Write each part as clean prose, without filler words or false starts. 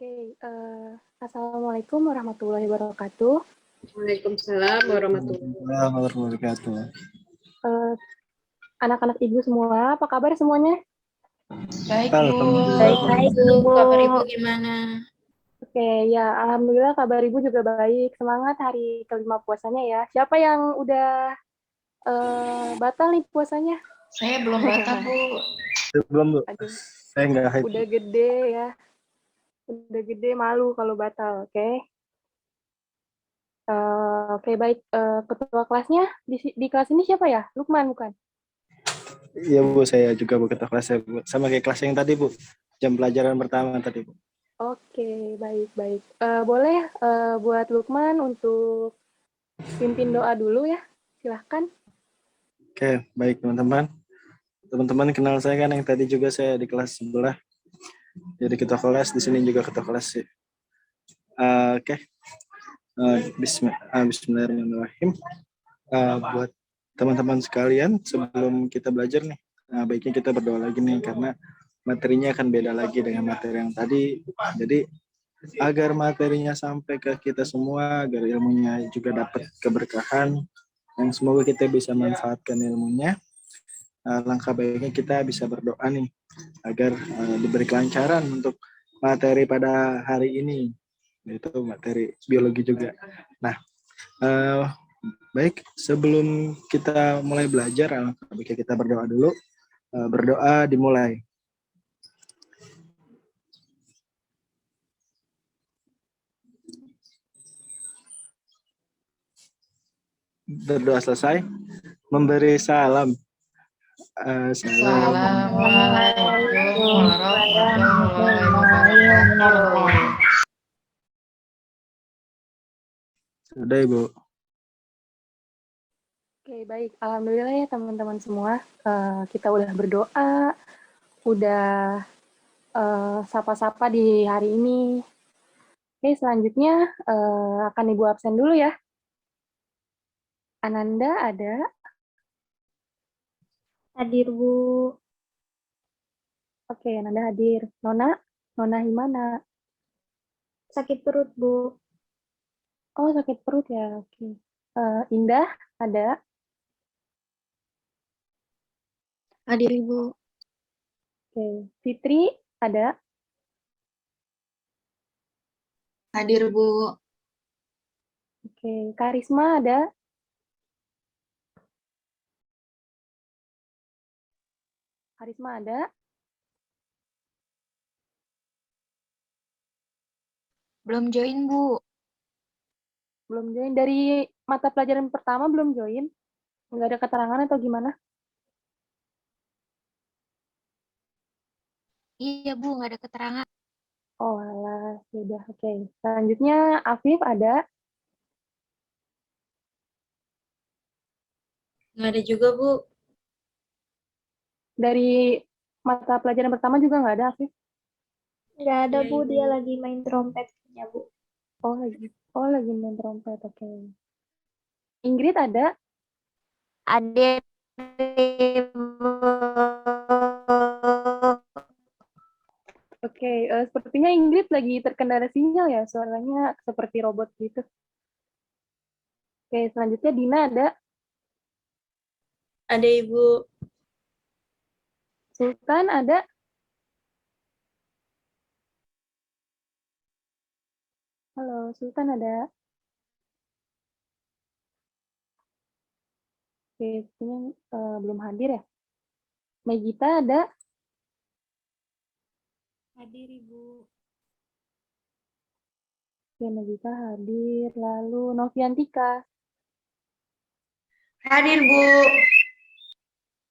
Oke, Assalamualaikum warahmatullahi wabarakatuh. Waalaikumsalam warahmatullahi wabarakatuh. Anak-anak ibu semua, apa kabar semuanya? Baik, Bu. Baik, Bu. Kabar Ibu gimana? Oke, ya alhamdulillah kabar ibu juga baik. Semangat hari kelima puasanya ya. Siapa yang udah batal nih puasanya? Saya belum batal, Bu. Belum, Bu. Aduh, Saya nggak happy. udah gede ya. Udah gede malu kalau batal, oke? Oke, baik. Ketua kelasnya di kelas ini siapa ya? Lukman, bukan? Iya, Bu. Saya juga Bu ketua kelas, Bu. Sama kayak kelas yang tadi, Bu. Jam pelajaran pertama tadi, Bu. Oke, baik. Boleh buat Lukman untuk pimpin doa dulu ya. Silahkan. Oke, baik teman-teman. Teman-teman kenal saya kan yang tadi juga saya di kelas sebelah. Jadi ketua kelas, di sini juga ketua kelas sih. Oke. Bismillahirrahmanirrahim. Buat teman-teman sekalian, sebelum kita belajar nih, baiknya kita berdoa lagi nih, karena materinya akan beda lagi dengan materi yang tadi. Jadi, agar materinya sampai ke kita semua, agar ilmunya juga dapat keberkahan, yang semoga kita bisa manfaatkan ilmunya, langkah baiknya kita bisa berdoa nih, agar diberi kelancaran untuk materi pada hari ini, yaitu materi biologi juga. Nah, baik, sebelum kita mulai belajar, kita berdoa dulu. Berdoa dimulai. Berdoa selesai, memberi salam. Assalamualaikum warahmatullahi wabarakatuh. Sudah, Ibu. Oke, baik. Alhamdulillah ya teman-teman semua. Kita udah berdoa, udah sapa-sapa di hari ini. Oke, selanjutnya akan Ibu absen dulu ya. Ananda ada? Hadir, Bu. Oke, Ananda hadir. Nona Himana? Sakit perut, Bu. Oh, sakit perut ya. Oke. Indah ada? Hadir, Ibu. Oke. Fitri ada? Hadir, Bu. Oke. Karisma ada? Karisma ada? Belum join, Bu. Belum join. Dari mata pelajaran pertama belum join? Nggak ada keterangan atau gimana? Iya, Bu, nggak ada keterangan. Oh, alah. Sudah. Oke. Selanjutnya Afif ada? Nggak ada juga, Bu. Dari mata pelajaran pertama juga nggak ada, Afif? Nggak ada, Ya, Bu. Ibu. Dia lagi main trompetnya, Bu. Oh, lagi main trompet. Oke. Ingrid ada? Hadir, Ibu. Oke, sepertinya Ingrid lagi terkendala sinyal ya, suaranya seperti robot gitu. Oke, selanjutnya Dina ada? Ada, Ibu. Sultan ada? Halo, Sultan ada? Oke, sepertinya belum hadir ya. Megita ada? Hadir, Ibu. Oke, Megita hadir. Lalu Noviantika. Hadir, Bu.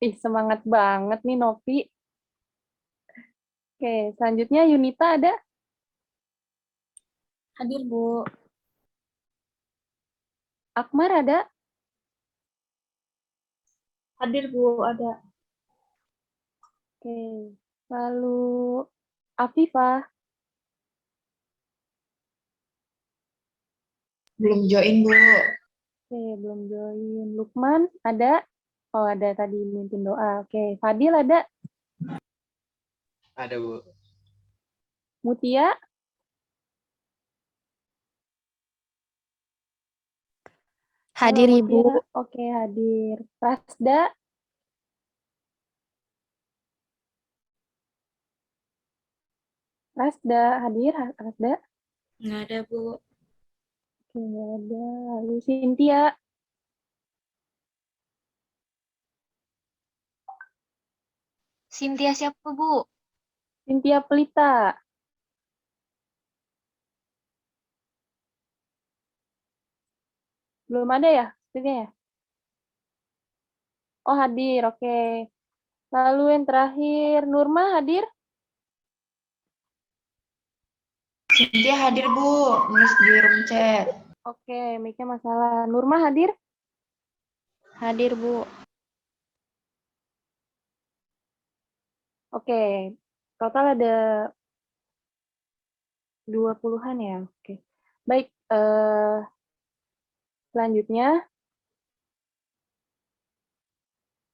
Ih, semangat banget nih Novi. Oke, selanjutnya Yunita ada? Hadir, Bu. Akmar ada? Hadir, Bu. Ada. Oke, lalu Afifah. Belum join, Bu. Oke, belum join. Lukman ada? Oh, ada tadi mimpin doa. Oke, Fadil ada? Ada, Bu. Mutia? Hadir, Halo, Ibu. Mutia. Oke, hadir. Prasda? Prasda, hadir, Prasda? Nggak ada, Bu. Oke, nggak ada. Lalu Cynthia? Cynthia siapa, Bu? Cynthia Pelita? Belum ada ya? Cynthia ya? Oh, hadir. Oke. Lalu yang terakhir, Nurma hadir? Cynthia hadir, Bu. Nulis di room chat. Oke, mic-nya masalah. Nurma hadir? Hadir, Bu. Oke. Total ada 20-an ya? Oke. Baik, selanjutnya,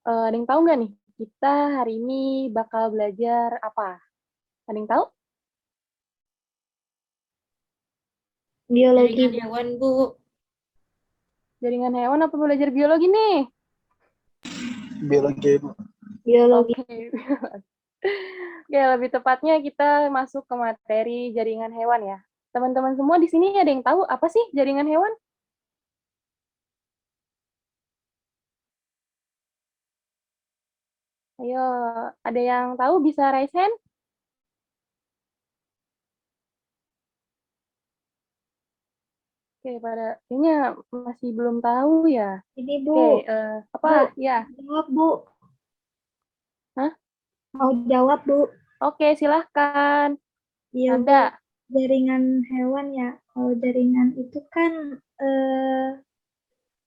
ada yang tahu nggak nih, kita hari ini bakal belajar apa? Ada yang tahu? Biologi. Jaringan hewan, Bu. Jaringan hewan apa belajar biologi nih? Biologi, Bu. Biologi. Oke. Oke, lebih tepatnya kita masuk ke materi jaringan hewan ya. Teman-teman semua di sini ada yang tahu apa sih jaringan hewan? Ayo, ada yang tahu bisa raise hand? Oke, pada kayaknya masih belum tahu ya. Ini, Bu. Oke, apa? Bu. Ya. Jawab, Bu. Hah? Mau jawab, Bu? Oke, silahkan. Iya, Bu. Anda. Jaringan hewan ya. Kalau jaringan itu kan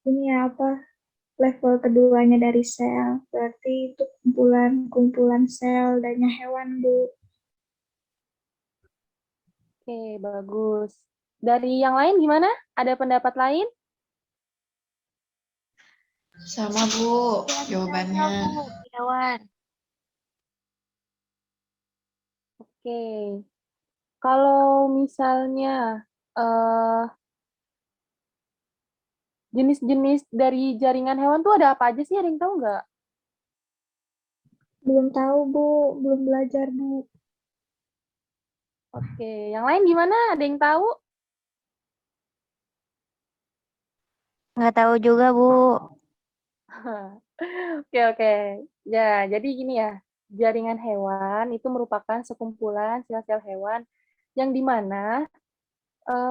ini ya apa? Level keduanya dari sel. Berarti itu kumpulan sel dannya hewan, Bu. Oke, bagus. Dari yang lain gimana? Ada pendapat lain? Sama, Bu. Jawabannya. Bu, hewan. Oke. Kalau misalnya jenis-jenis dari jaringan hewan tuh ada apa aja sih? Ada yang tahu nggak? Belum tahu, Bu. Belum belajar, Bu. Oke, yang lain gimana? Ada yang tahu? Nggak tahu juga, Bu. Oke, oke. Ya, jadi gini ya. Jaringan hewan itu merupakan sekumpulan sel-sel hewan yang dimana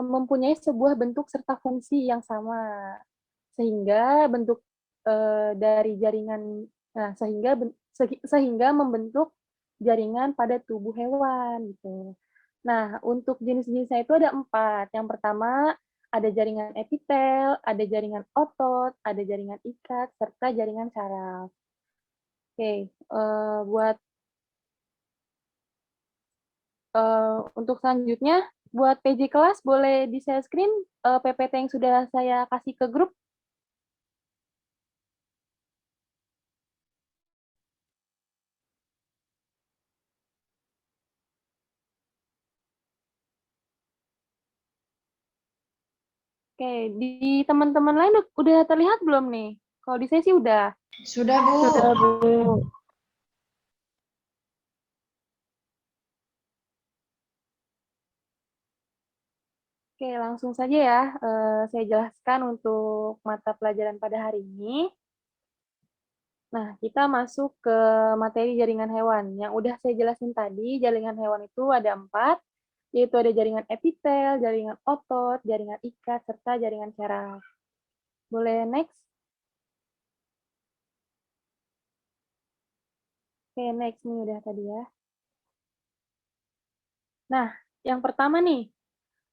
mempunyai sebuah bentuk serta fungsi yang sama. Sehingga bentuk dari jaringan, nah sehingga membentuk jaringan pada tubuh hewan gitu. Nah, untuk jenis-jenisnya itu ada 4. Yang pertama, ada jaringan epitel, ada jaringan otot, ada jaringan ikat, serta jaringan saraf. Oke, buat untuk selanjutnya, buat PJ kelas boleh di-share screen PPT yang sudah saya kasih ke grup. Oke, di teman-teman lain udah terlihat belum nih? Kalau di saya sih udah. Sudah, Bu. Sudah, Bu. Oke, langsung saja ya. Saya jelaskan untuk mata pelajaran pada hari ini. Nah, kita masuk ke materi jaringan hewan. Yang udah saya jelasin tadi, jaringan hewan itu ada 4, yaitu ada jaringan epitel, jaringan otot, jaringan ikat, serta jaringan saraf. Boleh next? Oke, next nih udah tadi ya. Nah, yang pertama nih,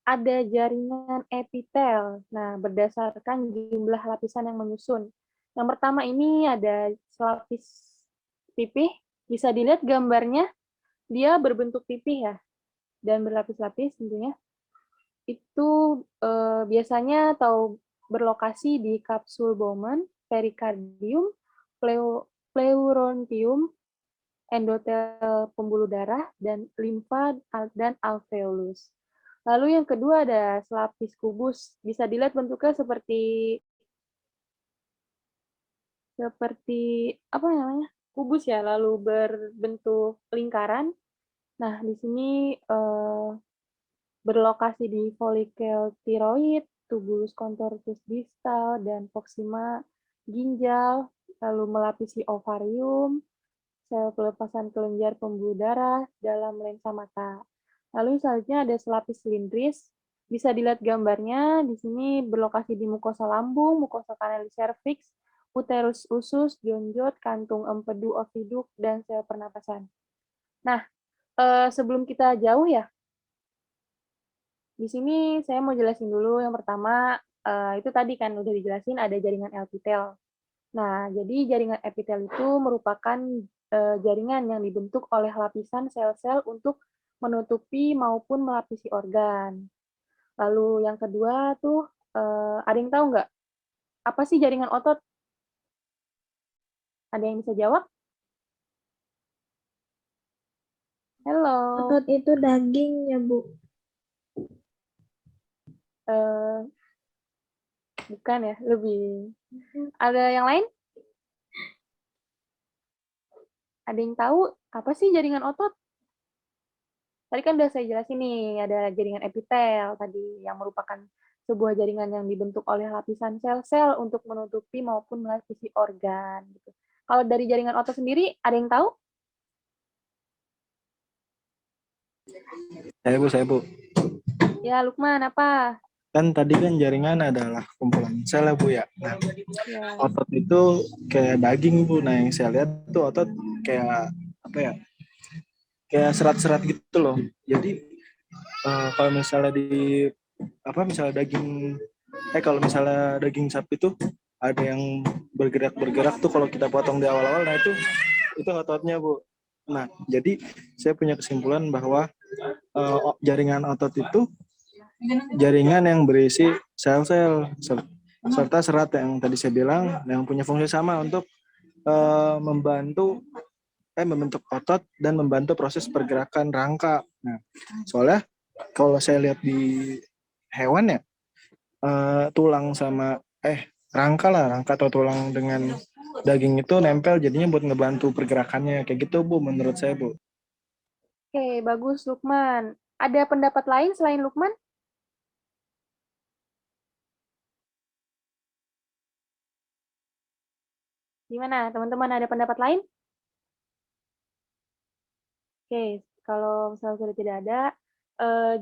ada jaringan epitel. Nah, berdasarkan jumlah lapisan yang menyusun. Yang pertama ini ada selapis pipih. Bisa dilihat gambarnya, dia berbentuk pipih ya, dan berlapis-lapis tentunya. Itu biasanya atau berlokasi di kapsul Bowman, perikardium, pleurontium, endotel pembuluh darah, dan limfa dan alveolus. Lalu yang kedua ada selapis kubus. Bisa dilihat bentuknya seperti seperti apa namanya, kubus ya, lalu berbentuk lingkaran. Nah, di sini berlokasi di folikel tiroid, tubulus contortus distal, dan proxima ginjal, lalu melapisi ovarium, sel pelepasan kelenjar pembuluh darah dalam lensa mata. Lalu selanjutnya ada selapis silindris. Bisa dilihat gambarnya, di sini berlokasi di mukosa lambung, mukosa kanalis cervix, uterus usus, jonjot, kantung empedu oviduk, dan sel pernapasan. Nah, sebelum kita jauh ya, di sini saya mau jelasin dulu yang pertama, itu tadi kan udah dijelasin ada jaringan epitel. Nah, jadi jaringan epitel itu merupakan jaringan yang dibentuk oleh lapisan sel-sel untuk menutupi maupun melapisi organ. Lalu yang kedua tuh, ada yang tahu nggak, apa sih jaringan otot? Ada yang bisa jawab? Halo, Otot itu daging ya, Bu. eh, bukan ya, lebih. Ada yang lain? Ada yang tahu apa sih jaringan otot? Tadi kan udah saya jelasin nih, ada jaringan epitel tadi yang merupakan sebuah jaringan yang dibentuk oleh lapisan sel-sel untuk menutupi maupun melapisi organ. Gitu. Kalau dari jaringan otot sendiri, ada yang tahu? Saya Bu. Ya, Lukman, apa? Kan tadi kan jaringan adalah kumpulan sel ya Bu ya. Nah, Ya, otot itu kayak daging Bu. Nah, yang saya lihat tuh otot kayak apa ya? Kayak serat-serat gitu loh. Jadi kalau misalnya di apa misalnya kalau misalnya daging sapi tuh ada yang bergerak-bergerak tuh kalau kita potong di awal-awal, nah itu ototnya Bu. Nah, jadi saya punya kesimpulan bahwa jaringan otot itu jaringan yang berisi sel-sel serta serat yang tadi saya bilang yang punya fungsi sama untuk membantu membentuk otot dan membantu proses pergerakan rangka. Nah, soalnya kalau saya lihat di hewan ya tulang sama rangka atau tulang dengan daging itu nempel jadinya buat ngebantu pergerakannya kayak gitu Bu menurut saya Bu. oke, bagus Lukman. Ada pendapat lain selain Lukman? Gimana, teman-teman ada pendapat lain? Oke, kalau misalnya sudah tidak ada,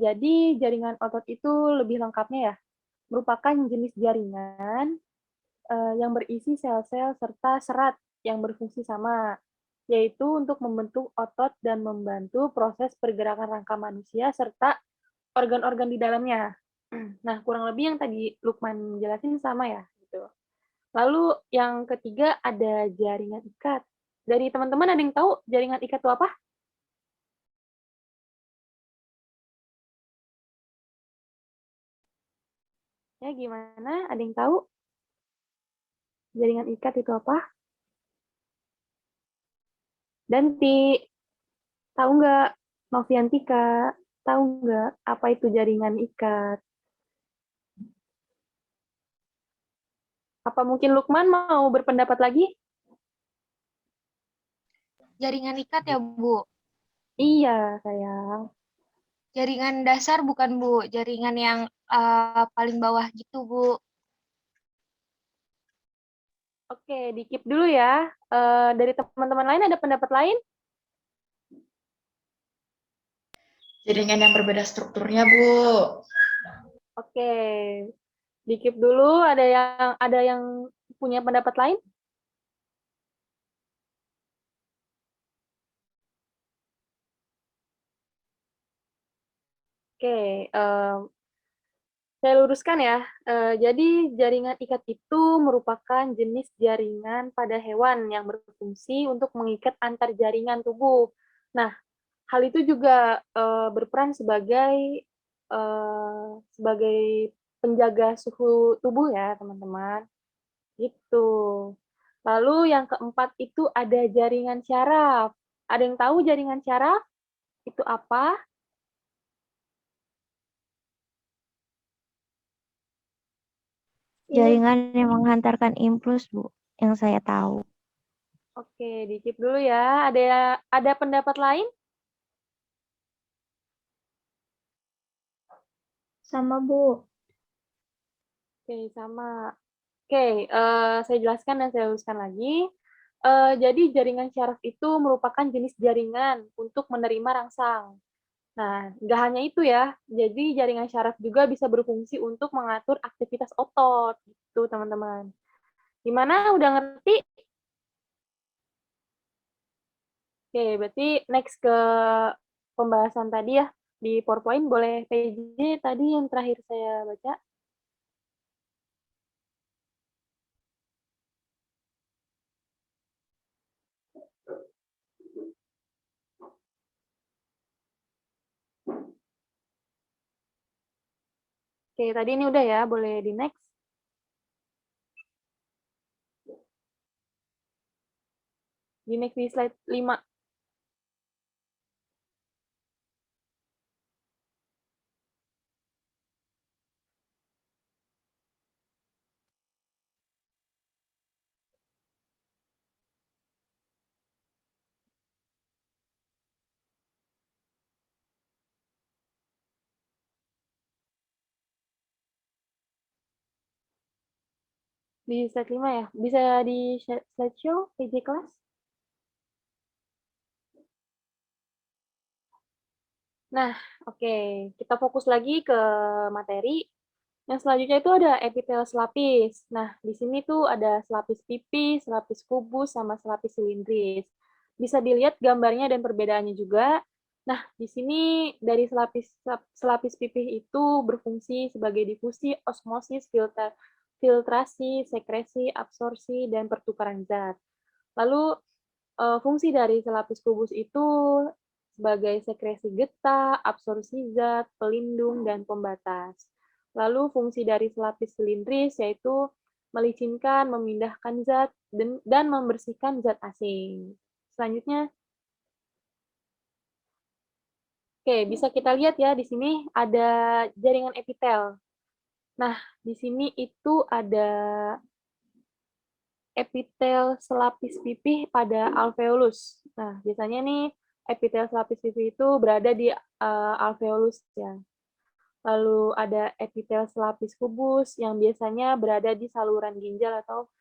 jadi jaringan otot itu lebih lengkapnya ya, merupakan jenis jaringan yang berisi sel-sel serta serat yang berfungsi sama, yaitu untuk membentuk otot dan membantu proses pergerakan rangka manusia serta organ-organ di dalamnya. Nah, kurang lebih yang tadi Lukman jelasin sama ya, gitu. Lalu yang ketiga ada jaringan ikat. Dari teman-teman ada yang tahu jaringan ikat itu apa? Ya, gimana? Ada yang tahu jaringan ikat itu apa? Danti, tahu nggak? Noviantika, tahu nggak apa itu jaringan ikat? Apa mungkin Lukman mau berpendapat lagi? Jaringan ikat ya, Bu. Iya, sayang. Jaringan dasar bukan, Bu. Jaringan yang paling bawah gitu, Bu. Oke, di-keep dulu ya. Dari teman-teman lain ada pendapat lain? Jaringan yang berbeda strukturnya, Bu. Oke, di-keep dulu. Ada yang punya pendapat lain? Oke, saya luruskan ya. Jadi jaringan ikat itu merupakan jenis jaringan pada hewan yang berfungsi untuk mengikat antar jaringan tubuh. Nah, hal itu juga berperan sebagai penjaga suhu tubuh ya, teman-teman. Gitu. Lalu yang keempat itu ada jaringan syaraf. Ada yang tahu jaringan syaraf itu apa? Jaringan yang menghantarkan impuls, Bu. yang saya tahu. Oke, dikip dulu ya. Ada pendapat lain? Sama, Bu. Oke, sama. Oke, saya jelaskan dan saya luruskan lagi. Jadi jaringan syaraf itu merupakan jenis jaringan untuk menerima rangsang. Nah, nggak hanya itu ya, jadi jaringan syaraf juga bisa berfungsi untuk mengatur aktivitas otot, gitu teman-teman. Gimana, udah ngerti? Oke, berarti next ke pembahasan tadi ya, di PowerPoint boleh PJ tadi yang terakhir saya baca. Oke, tadi ini udah ya, boleh di next. Di next di slide 5. Di slide 5 ya? Bisa di slideshow, PJ kelas? Nah, oke. Kita fokus lagi ke materi. Yang selanjutnya itu ada epitel selapis. Nah, di sini tuh ada selapis pipih, selapis kubus, sama selapis silindris. Bisa dilihat gambarnya dan perbedaannya juga. Nah, di sini dari selapis pipih itu berfungsi sebagai difusi, osmosis, filtrasi, sekresi, absorpsi, dan pertukaran zat. Lalu fungsi dari selapis kubus itu sebagai sekresi getah, absorpsi zat, pelindung, dan pembatas. Lalu fungsi dari selapis silindris yaitu melicinkan, memindahkan zat, dan membersihkan zat asing. Selanjutnya, oke, bisa kita lihat ya di sini ada jaringan epitel. Nah, di sini itu ada epitel selapis pipih pada alveolus. Nah, biasanya nih epitel selapis pipih itu berada di alveolus ya. Lalu ada epitel selapis kubus yang biasanya berada di saluran ginjal atau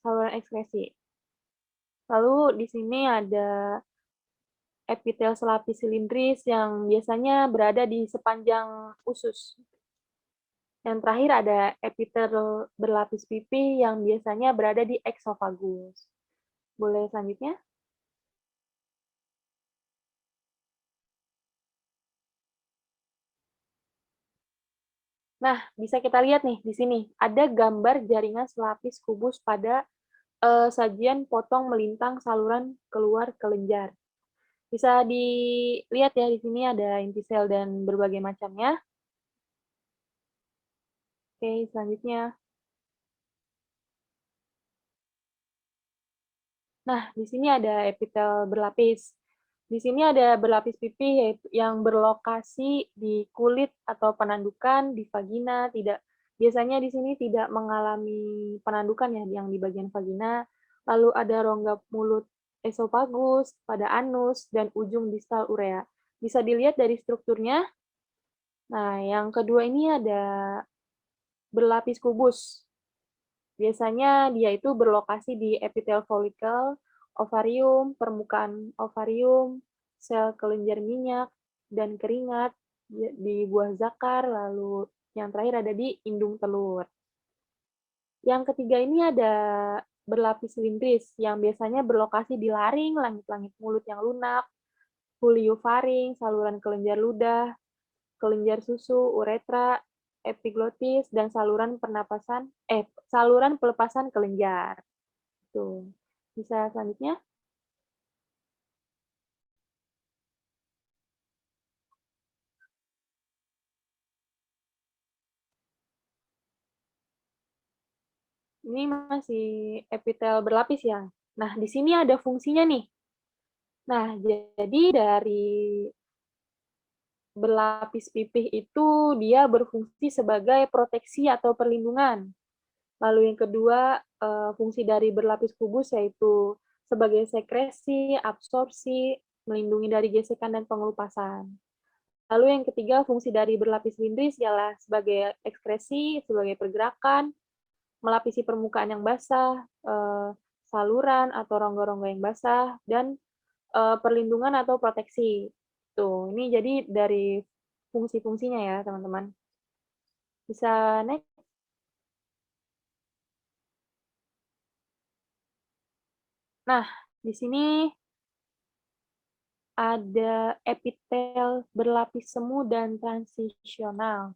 saluran ekskresi. Lalu di sini ada epitel selapis silindris yang biasanya berada di sepanjang usus. Yang terakhir ada epitel berlapis pipih yang biasanya berada di eksofagus. Boleh selanjutnya? Nah, bisa kita lihat nih di sini ada gambar jaringan selapis kubus pada sajian potong melintang saluran keluar kelenjar. Bisa dilihat ya di sini ada inti sel dan berbagai macamnya. Oke, selanjutnya. Nah, di sini ada epitel berlapis. Di sini ada berlapis pipih yang berlokasi di kulit atau penandukan di vagina. Biasanya di sini tidak mengalami penandukan ya yang di bagian vagina. Lalu ada rongga mulut esofagus pada anus dan ujung distal urea. Bisa dilihat dari strukturnya. Nah, yang kedua ini ada berlapis kubus. Biasanya dia itu berlokasi di epitel folikel, ovarium, permukaan ovarium, sel kelenjar minyak, dan keringat di buah zakar, lalu yang terakhir ada di indung telur. Yang ketiga ini ada berlapis silindris, yang biasanya berlokasi di laring, langit-langit mulut yang lunak, huliofaring, saluran kelenjar ludah, kelenjar susu, uretra, epiglotis, dan saluran pelepasan kelenjar. Tuh. Bisa selanjutnya? Ini masih epitel berlapis ya. Nah, di sini ada fungsinya nih. Nah, jadi dari berlapis pipih itu dia berfungsi sebagai proteksi atau perlindungan. Lalu yang kedua, fungsi dari berlapis kubus yaitu sebagai sekresi, absorpsi, melindungi dari gesekan dan pengelupasan. Lalu yang ketiga, fungsi dari berlapis lindris ialah sebagai ekskresi, sebagai pergerakan, melapisi permukaan yang basah, saluran atau rongga-rongga yang basah, dan perlindungan atau proteksi. Tuh, ini jadi dari fungsi-fungsinya ya, teman-teman. Bisa next? Nah, di sini ada epitel berlapis semu dan transisional.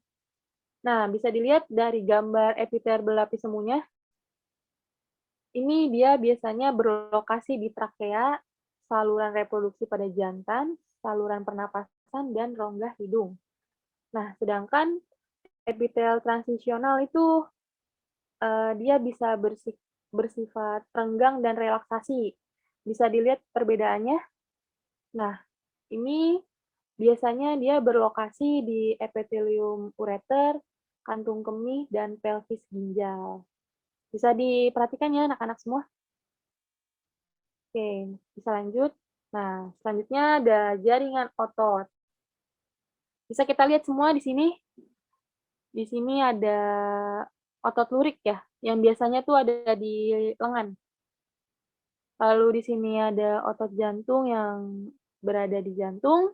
Nah, bisa dilihat dari gambar epitel berlapis semunya. Ini dia biasanya berlokasi di trakea, saluran reproduksi pada jantan, saluran pernapasan, dan rongga hidung. Nah, sedangkan epitel transisional itu dia bisa bersifat renggang dan relaksasi. Bisa dilihat perbedaannya. Nah, ini biasanya dia berlokasi di epitelium ureter, kantung kemih, dan pelvis ginjal. Bisa diperhatikan ya anak-anak semua? Oke, bisa lanjut. Nah, selanjutnya ada jaringan otot. Bisa kita lihat semua di sini. Di sini ada otot lurik ya, yang biasanya tuh ada di lengan. Lalu di sini ada otot jantung yang berada di jantung.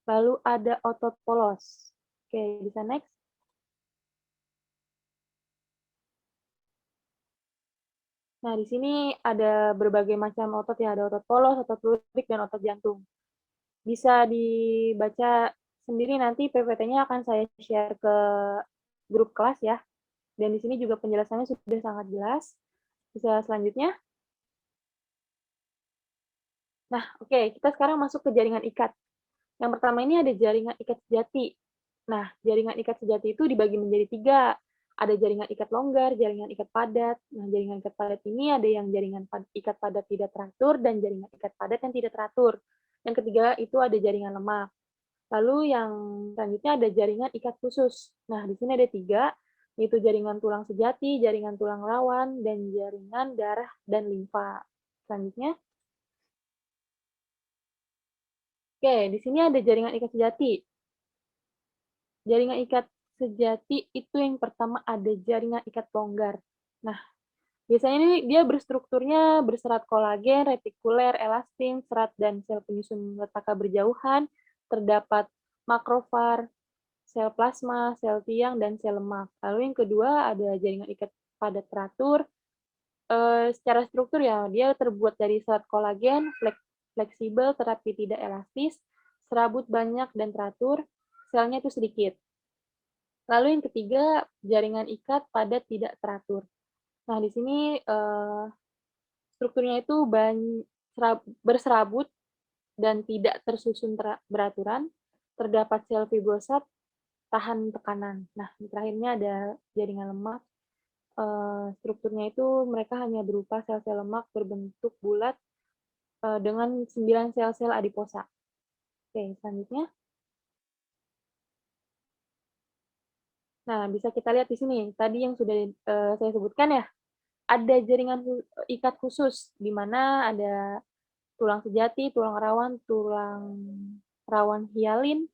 Lalu ada otot polos. Oke, bisa next. Nah, di sini ada berbagai macam otot ya, ada otot polos, otot lurik, dan otot jantung. Bisa dibaca sendiri nanti PPT-nya akan saya share ke grup kelas ya. Dan di sini juga penjelasannya sudah sangat jelas. Bisa selanjutnya. Nah, oke, kita sekarang masuk ke jaringan ikat. Yang pertama ini ada jaringan ikat sejati. Nah, jaringan ikat sejati itu dibagi menjadi 3. Ada jaringan ikat longgar, jaringan ikat padat. Nah, jaringan ikat padat ini ada yang jaringan ikat padat tidak teratur dan jaringan ikat padat yang tidak teratur. Yang ketiga itu ada jaringan lemak. Lalu yang selanjutnya ada jaringan ikat khusus. Nah, di sini ada 3, yaitu jaringan tulang sejati, jaringan tulang rawan, dan jaringan darah dan limfa. Selanjutnya, oke, di sini ada jaringan ikat sejati. Jaringan ikat sejati itu yang pertama ada jaringan ikat longgar. Nah, biasanya ini dia berstrukturnya berserat kolagen, retikuler, elastin, serat dan sel penyusun letaknya berjauhan, terdapat makrofar, sel plasma, sel tiang, dan sel lemak. Lalu yang kedua ada jaringan ikat padat teratur. Secara struktur ya, dia terbuat dari serat kolagen, fleksibel tetapi tidak elastis, serabut banyak dan teratur, selnya itu sedikit. Lalu yang ketiga, jaringan ikat padat tidak teratur. Nah, di sini strukturnya itu berserabut dan tidak tersusun beraturan, terdapat sel fibrosat, tahan tekanan. Nah, terakhirnya ada jaringan lemak. Strukturnya itu mereka hanya berupa sel-sel lemak berbentuk bulat dengan 9 sel-sel adiposa. Oke, selanjutnya. Nah, bisa kita lihat di sini. Tadi yang sudah saya sebutkan ya, ada jaringan ikat khusus, di mana ada tulang sejati, tulang rawan hialin,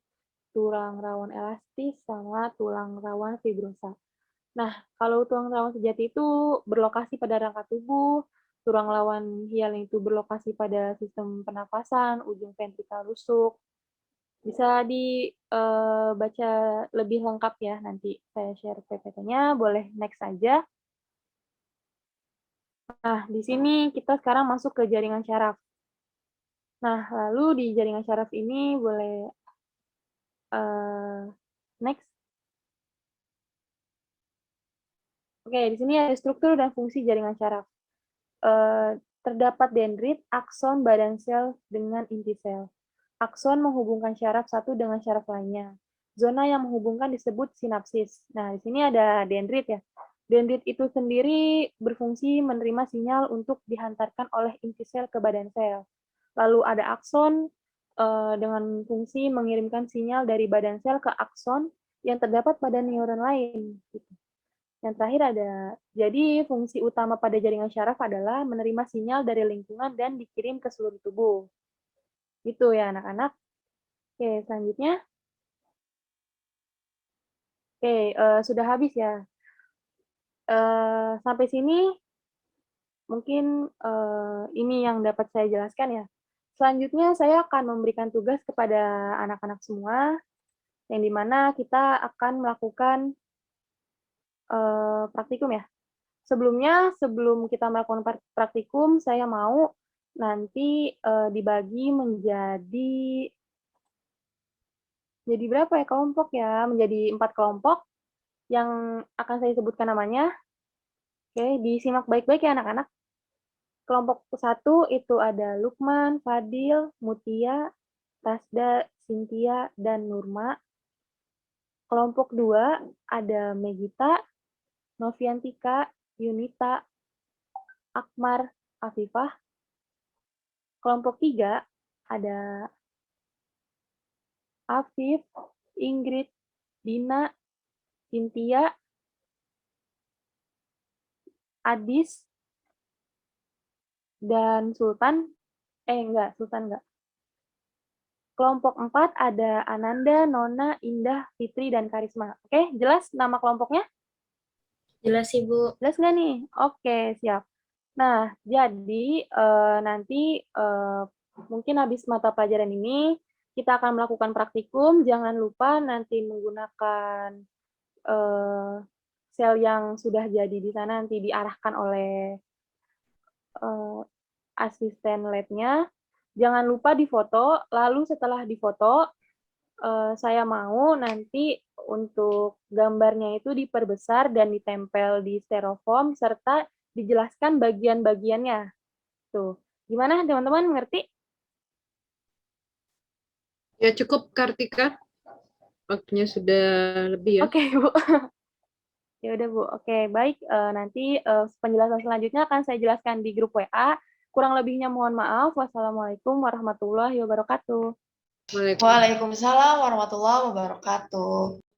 tulang rawan elastis, sama tulang rawan fibrosa. Nah, kalau tulang rawan sejati itu berlokasi pada rangka tubuh, tulang rawan hialin itu berlokasi pada sistem pernafasan, ujung ventrikal rusuk. Bisa dibaca lebih lengkap ya, nanti saya share PPT-nya, boleh next aja. Nah, di sini kita sekarang masuk ke jaringan syaraf. Nah, lalu di jaringan syaraf ini boleh next. Oke, di sini ada struktur dan fungsi jaringan syaraf. Terdapat dendrit, akson, badan sel dengan inti sel. Akson menghubungkan syaraf satu dengan syaraf lainnya. Zona yang menghubungkan disebut sinapsis. Nah, di sini ada dendrit ya. Dendrit itu sendiri berfungsi menerima sinyal untuk dihantarkan oleh inti sel ke badan sel. Lalu ada akson dengan fungsi mengirimkan sinyal dari badan sel ke akson yang terdapat pada neuron lain. Yang terakhir ada, jadi fungsi utama pada jaringan syaraf adalah menerima sinyal dari lingkungan dan dikirim ke seluruh tubuh. Gitu ya anak-anak. Oke, selanjutnya. Oke, sudah habis ya. Sampai sini mungkin ini yang dapat saya jelaskan ya. Selanjutnya saya akan memberikan tugas kepada anak-anak semua, yang dimana kita akan melakukan praktikum ya. Sebelumnya, sebelum kita melakukan praktikum, saya mau nanti dibagi jadi berapa ya kelompok ya? Menjadi 4 kelompok yang akan saya sebutkan namanya. Oke, disimak baik-baik ya anak-anak. Kelompok 1 itu ada Lukman, Fadil, Mutia, Tasda, Cynthia, dan Nurma. Kelompok 2 ada Megita, Noviantika, Yunita, Akmar, Afifah. Kelompok 3 ada Afif, Ingrid, Dina, Cynthia, Adis, dan Sultan. Sultan enggak. Kelompok 4 ada Ananda, Nona, Indah, Fitri, dan Karisma. Oke, jelas nama kelompoknya? Jelas, Ibu. Jelas nggak nih? Oke, siap. Nah, jadi nanti mungkin habis mata pelajaran ini, kita akan melakukan praktikum. Jangan lupa nanti menggunakan sel yang sudah jadi di sana, nanti diarahkan oleh asisten lab-nya. Jangan lupa difoto, lalu setelah difoto, saya mau nanti untuk gambarnya itu diperbesar dan ditempel di styrofoam, serta dijelaskan bagian-bagiannya. Tuh, gimana teman-teman, ngerti? Ya cukup, Kartika. Waktunya sudah lebih ya. Oke, Bu. Ya udah, Bu. Oke, baik. Nanti penjelasan selanjutnya akan saya jelaskan di grup WA. Kurang lebihnya mohon maaf. Wassalamualaikum warahmatullahi wabarakatuh. Waalaikumsalam. Waalaikumsalam warahmatullahi wabarakatuh.